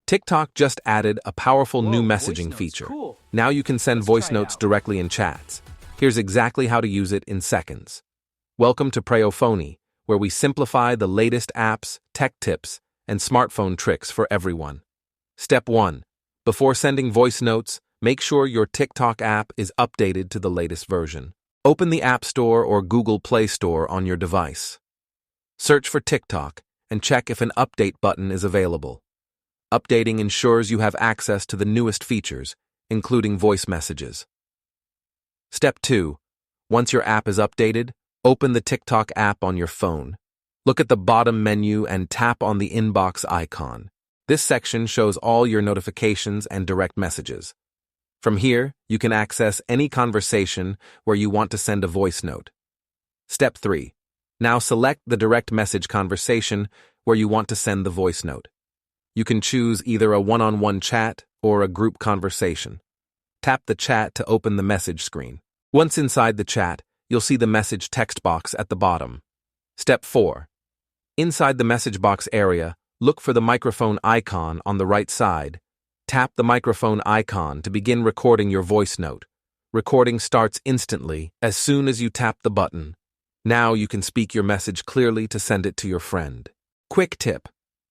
TikTok just added a powerful new Whoa, voice messaging notes, feature. cool. Now you can send Let's voice try it notes out. directly in chats. Here's exactly how to use it in seconds. Welcome to Preyo Phonie, where we simplify the latest apps, tech tips, and smartphone tricks for everyone. Step 1. Before sending voice notes, make sure your TikTok app is updated to the latest version. Open the App Store or Google Play Store on your device. Search for TikTok and check if an update button is available. Updating ensures you have access to the newest features, including voice messages. Step 2. Once your app is updated, open the TikTok app on your phone. Look at the bottom menu and tap on the inbox icon. This section shows all your notifications and direct messages. From here, you can access any conversation where you want to send a voice note. Step 3. Now select the direct message conversation where you want to send the voice note. You can choose either a one-on-one chat or a group conversation. Tap the chat to open the message screen. Once inside the chat, you'll see the message text box at the bottom. Step 4. Inside the message box area, look for the microphone icon on the right side. Tap the microphone icon to begin recording your voice note. Recording starts instantly as soon as you tap the button. Now you can speak your message clearly to send it to your friend. Quick tip.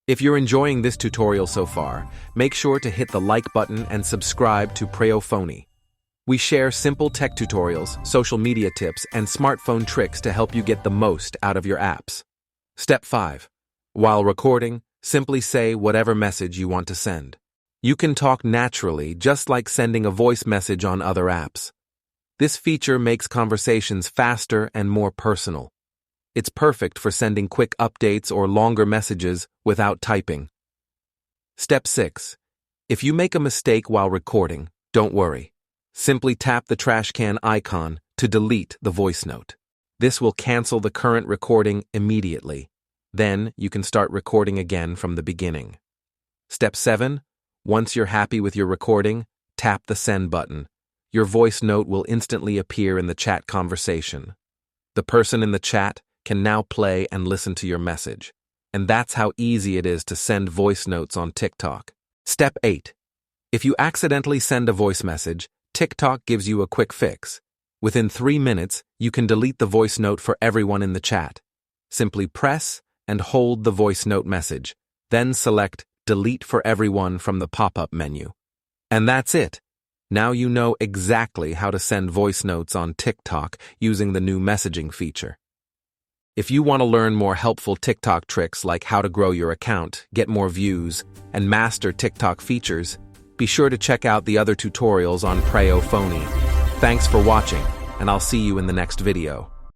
If you're enjoying this tutorial so far, make sure to hit the like button and subscribe to Preyo Phonie. We share simple tech tutorials, social media tips, and smartphone tricks to help you get the most out of your apps. Step 5. While recording, simply say whatever message you want to send. You can talk naturally, just like sending a voice message on other apps. This feature makes conversations faster and more personal. It's perfect for sending quick updates or longer messages without typing. Step 6. If you make a mistake while recording, don't worry. Simply tap the trash can icon to delete the voice note. This will cancel the current recording immediately. Then you can start recording again from the beginning. Step 7. Once you're happy with your recording, tap the send button. Your voice note will instantly appear in the chat conversation. The person in the chat can now play and listen to your message. And that's how easy it is to send voice notes on TikTok. Step 8. If you accidentally send a voice message, TikTok gives you a quick fix. Within 3 minutes, you can delete the voice note for everyone in the chat. Simply press and hold the voice note message, then select Delete for Everyone from the pop-up menu. And that's it. Now you know exactly how to send voice notes on TikTok using the new messaging feature. If you want to learn more helpful TikTok tricks like how to grow your account, get more views, and master TikTok features, be sure to check out the other tutorials on Preyo Phonie. Thanks for watching, and I'll see you in the next video.